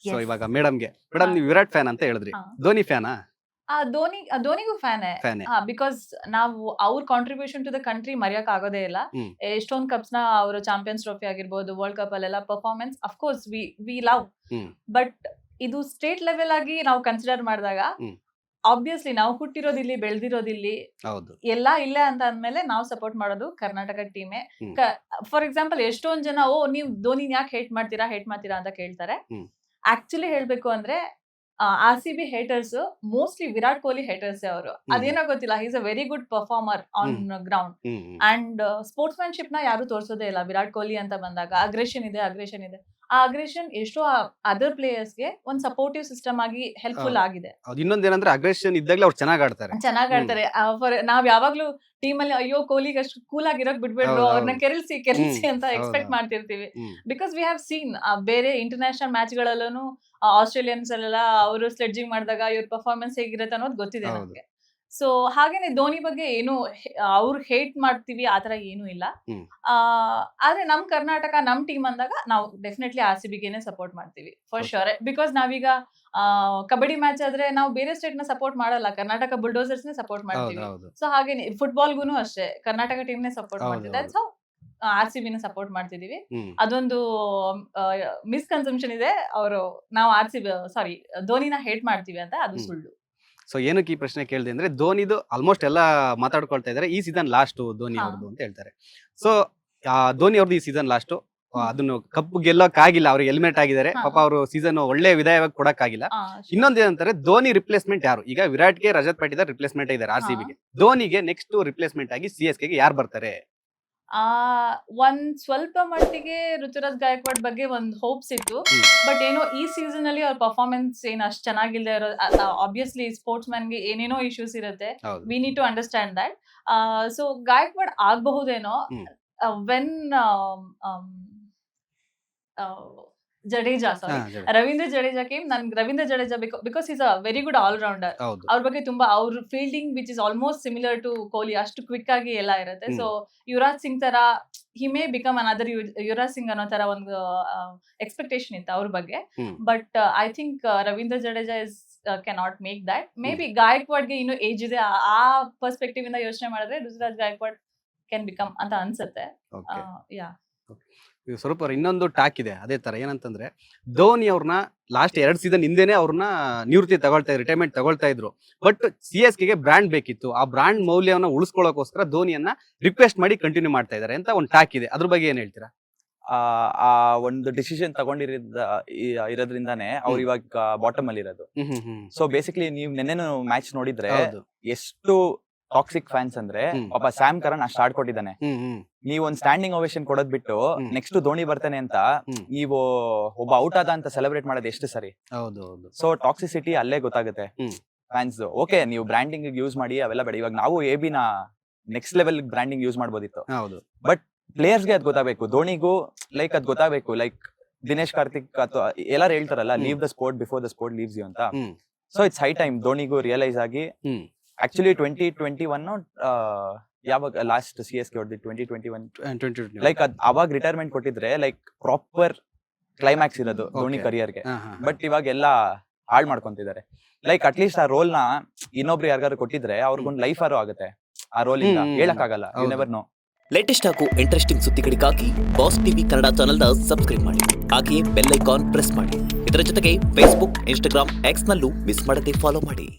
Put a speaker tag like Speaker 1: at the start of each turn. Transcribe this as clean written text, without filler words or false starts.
Speaker 1: So
Speaker 2: Yes.
Speaker 1: ಇವಾಗ madam
Speaker 2: ಹಾ.
Speaker 1: ನೀವು ವಿರಾಟ್ ಫ್ಯಾನ್ ಅಂತ ಹೇಳಿದ್ರಿ,
Speaker 2: ಹಾ.
Speaker 1: ಧೋನಿ ಫ್ಯಾನಾ?
Speaker 2: ಧೋನಿಗೂ ಫ್ಯಾನೇ.
Speaker 1: ಫ್ಯಾನೇ.
Speaker 2: ಬಿಕಾಸ್ ನಾವು ಅವ್ರ ಕಾಂಟ್ರಿಬ್ಯೂಷನ್ ಟು ದ ಕಂಟ್ರಿ ಮರೆಯಕ್ ಆಗೋದೇ ಇಲ್ಲ.
Speaker 1: ಹ್ಮ್.
Speaker 2: ಎಷ್ಟೊಂದ್ ಕಪ್ಸ್ ನ ಅವರು ಚಾಂಪಿಯನ್ಸ್ ಟ್ರೋಫಿ ಆಗಿರ್ಬೋದು, ವರ್ಲ್ಡ್ ಕಪ್ ಅಲ್ಲೆಲ್ಲ performance of course we love.
Speaker 1: Hmm.
Speaker 2: But ಇದು ಸ್ಟೇಟ್ ಲೆವೆಲ್ ಆಗಿ ನಾವು ಕನ್ಸಿಡರ್ ಮಾಡಿದಾಗ
Speaker 1: ಹ್ಮ್.
Speaker 2: ಆಬ್ವಿಯಸ್ಲಿ ನಾವು ಹುಟ್ಟಿರೋದಿಲ್ಲಿ, ಬೆಳೆದಿರೋದಿಲ್ಲಿ,
Speaker 1: ಹೌದು.
Speaker 2: ಎಲ್ಲ ಇಲ್ಲೇ ಅಂತ ಅಂದ್ಮೇಲೆ ನಾವು ಸಪೋರ್ಟ್ ಮಾಡೋದು ಕರ್ನಾಟಕ ಟೀಮೇ.
Speaker 1: ಹ್ಮ್.
Speaker 2: ಫಾರ್ ಎಕ್ಸಾಂಪಲ್ ಎಷ್ಟೊಂದ್ ಜನ ನೀವು ಧೋನಿನ ಯಾಕೆ ಹೇಟ್ ಮಾಡ್ತೀರಾ ಅಂತ ಕೇಳ್ತಾರೆ.
Speaker 1: ಹ್ಮ್.
Speaker 2: ಆಕ್ಚುಲಿ ಹೇಳ್ಬೇಕು ಅಂದ್ರೆ RCB haters mostly Virat Kohli haters ಅವರು. ಅದೇನೋ ಗೊತ್ತಿಲ್ಲ, is a very good performer on ground.
Speaker 1: Hmm. Hmm.
Speaker 2: And sportsmanship ನ ಯಾರು ತೋರ್ಸೋದೇ ಇಲ್ಲ ವಿರಾಟ್ ಕೊಹ್ಲಿ ಅಂತ ಬಂದಾಗ. ಅಗ್ರೆಷನ್ ಇದೆ. ಆ ಅಗ್ರೆಷನ್ ಎಷ್ಟೋ ಅದರ್ ಪ್ಲೇಯರ್ಸ್ ಗೆ ಒಂದ್ ಸಪೋರ್ಟಿವ್ ಸಿಸ್ಟಮ್ ಆಗಿ ಹೆಲ್ಪ್ಫುಲ್ ಆಗಿದೆ.
Speaker 1: ಅದು ಇನ್ನೊಂದೇನಂದ್ರೆ ಅಗ್ರೆಷನ್ ಇದ್ದಾಗಲೇ ಅವ್ರು ಚೆನ್ನಾಗಿ ಆಡ್ತಾರೆ.
Speaker 2: ಚೆನ್ನಾಗ್ ಆಡ್ತಾರೆ. ನಾವ್ ಯಾವಾಗ್ಲೂ ಟೀಮ್ ಅಲ್ಲಿ ಅಯ್ಯೋ ಕೊಹ್ಲಿಗೆ ಅಷ್ಟು ಕೂಲ್ ಆಗಿರೋಕ್ ಬಿಡ್ಬೇಡ್ರು,
Speaker 1: ಹೌದು,
Speaker 2: ಅವ್ರನ್ನ ಕೆರಳಿಸಿ ಅಂತ
Speaker 1: ಹೌದು,
Speaker 2: ಎಕ್ಸ್ಪೆಕ್ಟ್
Speaker 1: ಹೌದು.
Speaker 2: ಮಾಡ್ತಿರ್ತೀವಿ.
Speaker 1: ಹ್ಮ್.
Speaker 2: ಬಿಕಾಸ್ ವಿ ಹ್ಯಾವ್ ಸೀನ್ ಬೇರೆ ಇಂಟರ್ನ್ಯಾಷನಲ್ ಮ್ಯಾಚ್ ಗಳಲ್ಲೂ ಆಸ್ಟ್ರೇಲಿಯನ್ಸ್ ಅಲ್ಲೆಲ್ಲ ಅವರು ಸ್ಲೆಡ್ಜಿಂಗ್ ಮಾಡಿದಾಗ ಇವ್ರ ಪರ್ಫಾರ್ಮೆನ್ಸ್ ಹೇಗಿರುತ್ತೆ ಅನ್ನೋದು ಗೊತ್ತಿದೆ
Speaker 1: ಹೌದು.
Speaker 2: ನಮ್ಗೆ. ಸೊ ಹಾಗೇನೆ ಧೋನಿ ಬಗ್ಗೆ ಏನು ಅವ್ರು ಹೇಟ್ ಮಾಡ್ತೀವಿ ಆತರ ಏನು ಇಲ್ಲ.
Speaker 1: ಹ್ಮ್.
Speaker 2: ಆದ್ರೆ ನಮ್ ಕರ್ನಾಟಕ ನಮ್ ಟೀಮ್ ಅಂದಾಗ ನಾವು ಡೆಫಿನೆಟ್ಲಿ RCB ಗೆನೆ ಸಪೋರ್ಟ್ ಮಾಡ್ತೀವಿ ಫಾರ್
Speaker 1: Okay.
Speaker 2: ಶೋರ್. ಬಿಕಾಸ್ ನಾವೀಗ ಕಬಡ್ಡಿ ಮ್ಯಾಚ್ ಆದ್ರೆ ನಾವು ಬೇರೆ ಸ್ಟೇಟ್ ನ ಸಪೋರ್ಟ್ ಮಾಡಲ್ಲ, ಕರ್ನಾಟಕ ಬುಲ್ಡೋಸರ್ಸ್ ನೆ ಸಪೋರ್ಟ್
Speaker 1: ಹೌದು,
Speaker 2: ಮಾಡ್ತೀವಿ.
Speaker 1: ಹೌದು.
Speaker 2: ಸೊ ಹಾಗೇನೆ ಫುಟ್ಬಾಲ್ಗೂನು ಅಷ್ಟೇ ಕರ್ನಾಟಕ ಟೀಮ್ ನೆ ಸಪೋರ್ಟ್
Speaker 1: ಹೌದು,
Speaker 2: ಮಾಡ್ತೀವಿ. ದಟ್ಸ್ ಹೌ RCB ನ ಸಪೋರ್ಟ್ ಮಾಡ್ತಿದೀವಿ.
Speaker 1: ಹ್ಮ್.
Speaker 2: ಅದೊಂದು ಮಿಸ್ಕನ್ಸೆಪ್ಷನ್ ಇದೆ, ಅವರು ನಾವು ಧೋನಿನ ಹೇಟ್ ಮಾಡ್ತೀವಿ ಅಂತ. ಅದು
Speaker 1: ಹ್ಮ್.
Speaker 2: ಸುಳ್ಳು.
Speaker 1: ಸೊ ಏನಕ್ಕೆ ಈ ಪ್ರಶ್ನೆ ಕೇಳಿದೆ ಅಂದ್ರೆ, ಧೋನಿದು ಆಲ್ಮೋಸ್ಟ್ ಎಲ್ಲ ಮಾತಾಡ್ಕೊಳ್ತಾ ಇದಾರೆ ಈ ಸೀಸನ್ ಲಾಸ್ಟ್ ಧೋನಿ
Speaker 2: ಹಾ.
Speaker 1: ಅವ್ರದ್ದು ಅಂತ ಹೇಳ್ತಾರೆ. ಸೊ ಧೋನಿ ಅವ್ರದ್ದು ಈ ಸೀಸನ್ ಲಾಸ್ಟ್, ಅದನ್ನು ಕಪ್ ಗೆಲ್ಲೋಕ್ಕಾಗಿಲ್ಲ, ಅವ್ರಿಗೆ ಎಲಿಮಿನೇಟ್ ಆಗಿದ್ದಾರೆ.
Speaker 2: ಹಾ.
Speaker 1: ಪಾಪ ಅವರು ಸೀಸನ್ ಒಳ್ಳೆ ವಿದಾಯವಾಗಿ ಕೊಡಕ್ಕಾಗಿಲ್ಲ.
Speaker 2: sure.
Speaker 1: ಇನ್ನೊಂದು ಏನಂತಾರೆ, ಧೋನಿ ರಿಪ್ಲೇಸ್ಮೆಂಟ್ ಯಾರು? ಈಗ ವಿರಾಟ್ಗೆ ರಜತ್ ಪಾಟಿದಾರ್ ರಿಪ್ಲೇಸ್ಮೆಂಟ್ ಇದ್ದಾರೆ RCB ಗೆ. ಧೋನಿಗೆ ನೆಕ್ಸ್ಟ್ ರಿಪ್ಲೇಸ್ಮೆಂಟ್ ಆಗಿ CSK ಗೆ ಯಾರು ಬರ್ತಾರೆ?
Speaker 2: ಒಂದ್ ಸ್ವಲ್ಪ ಮಟ್ಟಿಗೆ ಋತುರಾಜ್ ಗಾಯಕ್ವಾಡ್ ಬಗ್ಗೆ ಒಂದ್ ಹೋಪ್ಸ್ ಇತ್ತು.
Speaker 1: ಹ್ಮ್.
Speaker 2: ಬಟ್ ಏನೋ ಈ ಸೀಸನ್ ಅಲ್ಲಿ ಅವ್ರ ಪರ್ಫಾರ್ಮೆನ್ಸ್ ಏನ್ ಅಷ್ಟ್ ಚೆನ್ನಾಗಿಲ್ದೇ ಇರೋ, ಆಬ್ವಿಯಸ್ಲಿ ಸ್ಪೋರ್ಟ್ಸ್ ಮ್ಯಾನ್ ಗೆ ಏನೇನೋ ಇಶ್ಯೂಸ್ ಇರುತ್ತೆ.
Speaker 1: ಹೌದು.
Speaker 2: We need to understand that. So Gaikwad ಆಗಬಹುದೇನೋ
Speaker 1: ಹ್ಮ್.
Speaker 2: ವೆನ್ ಜಡೇಜಾ
Speaker 1: ಹಾ, ಹೇಳಿ.
Speaker 2: ರವೀಂದ್ರ ಜಡೇಜಾ ಕೇಮ್. ನನ್ಗೆ Ravindra Jadeja because is a very good all rounder.
Speaker 1: ಹೌದು.
Speaker 2: ಅವ್ರ ಬಗ್ಗೆ ತುಂಬಾ ಅವ್ರ fielding which is almost similar to Kohli, ಅಷ್ಟು ಕ್ವಿಕ್ ಆಗಿ ಎಲ್ಲ ಇರುತ್ತೆ.
Speaker 1: ಹ್ಮ್.
Speaker 2: ಸೊ ಯುವರಾಜ್ ಸಿಂಗ್ ತರ he may become another Yuvraj Singh ಅನ್ನೋ ತರ ಒಂದು ಎಕ್ಸ್ಪೆಕ್ಟೇಷನ್ ಇತ್ತು ಅವ್ರ ಬಗ್ಗೆ.
Speaker 1: Hmm.
Speaker 2: But I think Ravindra Jadeja is cannot make that. Maybe ಗಾಯಕ್ವಾಡ್ಗೆ ಇನ್ನೂ ಏಜ್ ಇದೆ. ಆ ಪರ್ಸ್ಪೆಕ್ಟಿವ್ ಇಂದ ಯೋಚನೆ ಮಾಡಿದ್ರೆ ಋತುರಾಜ್ ಗಾಯಕ್ವಾಡ್ ಕ್ಯಾನ್ ಬಿಕಮ್ ಅಂತ ಅನ್ಸುತ್ತೆ.
Speaker 1: Okay.
Speaker 2: ಯಾ
Speaker 1: ಇದು ಸ್ವಲ್ಪ ಇನ್ನೊಂದು ಟಾಕ್ ಇದೆ ಅದೇ ತರ, ಏನಂತಂದ್ರೆ ಧೋನಿ ಅವ್ರನ್ನ ಲಾಸ್ಟ್ 2 ಸೀಸನ್ ಹಿಂದೆನೆ ಅವ್ರನ್ನ ನಿವೃತ್ತಿ ತಗೊಳ್ತಾ ಇದ್ರು, ರಿಟೈರ್ಮೆಂಟ್ ತಗೊಳ್ತಾ ಇದ್ರು. ಬಟ್ CSK ಗೆ ಬ್ರಾಂಡ್ ಬೇಕಿತ್ತು. ಆ ಬ್ರಾಂಡ್ ಮೌಲ್ಯವನ್ನ ಉಳಿಸ್ಕೊಳ್ಳೋಕೋಸ್ಕರ ಧೋನಿಯನ್ನ ರಿಕ್ವೆಸ್ಟ್ ಮಾಡಿ ಕಂಟಿನ್ಯೂ ಮಾಡ್ತಾ ಇದಾರೆ ಅಂತ ಒಂದು ಟಾಕ್ ಇದೆ. ಅದ್ರ ಬಗ್ಗೆ ಏನ್ ಹೇಳ್ತೀರಾ?
Speaker 3: ಆ ಒಂದು ಡಿಸಿಷನ್ ಇರೋದ್ರಿಂದಾನೇ ಅವ್ರು ಇವಾಗ ಬಾಟಮ್ ಅಲ್ಲಿ ಇರೋದು. ಸೊ ಬೇಸಿಕ್ಲಿ ನೀವು ನೆನ್ನೆನು ಮ್ಯಾಚ್ ನೋಡಿದ್ರೆ
Speaker 1: ಹೌದು.
Speaker 3: ಎಷ್ಟು ಟಾಕ್ಸಿಕ್ ಫ್ಯಾನ್ಸ್ ಅಂದ್ರೆ,
Speaker 1: ಹ್ಮ್.
Speaker 3: ಪಾಪ ಸ್ಯಾಮ್ ಕರನ್ ಅಷ್ಟು ಆಡ್ಕೊಟ್ಟಿದ್ದಾನೆ. ನೀವು ಒಂದ್ ಸ್ಟ್ಯಾಂಡಿಂಗ್ ಓವೇಷನ್ ಕೊಡೋದ್ ಬಿಟ್ಟು
Speaker 1: ಹ್ಮ್.
Speaker 3: ನೆಕ್ಸ್ಟ್ ಧೋನಿ ಬರ್ತಾನೆ ಅಂತ
Speaker 1: ಹ್ಮ್.
Speaker 3: ನೀವು ಒಬ್ಬ ಔಟ್ ಆದ ಅಂತ ಸೆಲೆಬ್ರೇಟ್ ಮಾಡೋದು ಎಷ್ಟು ಸರಿ?
Speaker 1: ಹೌದು, ಹೌದು.
Speaker 3: ಸೊ ಟಾಕ್ಸಿಸಿಟಿ ಅಲ್ಲೇ ಗೊತ್ತಾಗುತ್ತೆ
Speaker 1: ಹ್ಮ್.
Speaker 3: ಫ್ಯಾನ್ಸ್. ಓಕೆ, ನೀವು ಬ್ರ್ಯಾಂಡಿಂಗ್ ಯೂಸ್ ಮಾಡಿ ಅವೆಲ್ಲ ಬೇಡ. ಇವಾಗ ನಾವು AB ನ ನೆಕ್ಸ್ಟ್ ಲೆವೆಲ್ ಬ್ರ್ಯಾಂಡಿಂಗ್ ಯೂಸ್ ಮಾಡ್ಬೋದಿತ್ತು.
Speaker 1: ಹೌದು.
Speaker 3: ಪ್ಲೇಯರ್ಸ್ ಗೆ ಅದ್ ಗೊತ್ತಾಗಬೇಕು, ಧೋನಿಗೂ ಲೈಕ್ ಅದ್ ಗೊತ್ತಾಗಬೇಕು. ಲೈಕ್ ದಿನೇಶ್ ಕಾರ್ತಿಕ್ ಅಥವಾ ಎಲ್ಲಾರು ಹೇಳ್ತಾರಲ್ಲ, leave the sport before the sport leaves you ಅಂತ.
Speaker 1: Hmm.
Speaker 3: So it's high time ಧೋನಿಗೂ ರಿಯಲೈಸ್ ಆಗಿ.
Speaker 1: ಹ್ಮ್.
Speaker 3: ಆಕ್ಚುಲಿ 2021 ಯಾವಾಗ ಲಾಸ್ಟ್ CSK ಹೊಡೆದಿದ್ದು 2021,
Speaker 1: 2020.
Speaker 3: ಲೈಕ್ ಅವಾಗ ರಿಟೈರ್ಮೆಂಟ್ ಕೊಟ್ಟಿದ್ರೆ ಲೈಕ್ ಪ್ರಾಪರ್ ಕ್ಲೈಮ್ಯಾಕ್ಸ್ ಇರೋದು ಧೋನಿ
Speaker 1: Okay.
Speaker 3: ಕರಿಯರ್ಗೆ.
Speaker 1: ಹಾ, ಹಾ, ಹಾ.
Speaker 3: ಬಟ್ ಇವಾಗ ಎಲ್ಲ ಹಾಳ್ ಮಾಡ್ಕೊಂತಿದ್ದಾರೆ. ಲೈಕ್ ಅಟ್ಲೀಸ್ಟ್ ಆ ರೋಲ್ ನ ಇನ್ನೊಬ್ರು ಯಾರಿಗಾರು ಕೊಟ್ಟಿದ್ರೆ ಅವ್ರಿಗೊಂದು ಲೈಫ್ ಆರು ಆಗುತ್ತೆ ಆ ರೋಲ್ ಇಂದ.
Speaker 1: ಹ್ಮ್.
Speaker 3: ಹೇಳಕ್ ಆಗಲ್ಲ, ಯು
Speaker 1: ಹೌದು.
Speaker 3: Never know.
Speaker 4: ಲೇಟೆಸ್ಟ್ ಹಾಗೂ ಇಂಟ್ರೆಸ್ಟಿಂಗ್ ಸುದ್ದಿಗಳಿಗಾಗಿ ಬಾಸ್ ಟಿವಿ ಕನ್ನಡ ಚಾನೆಲ್ನ ಸಬ್ಸ್ಕ್ರೈಬ್ ಮಾಡಿ. ಹಾಗೆಯೇ ಬೆಲ್ ಐಕಾನ್ ಪ್ರೆಸ್ ಮಾಡಿ. ಇದರ ಜೊತೆಗೆ ಫೇಸ್ಬುಕ್, ಇನ್ಸ್ಟಾಗ್ರಾಮ್, ಎಕ್ಸ್ ನಲ್ಲೂ ಮಿಸ್ ಮಾಡದೆ ಫಾಲೋ ಮಾಡಿ.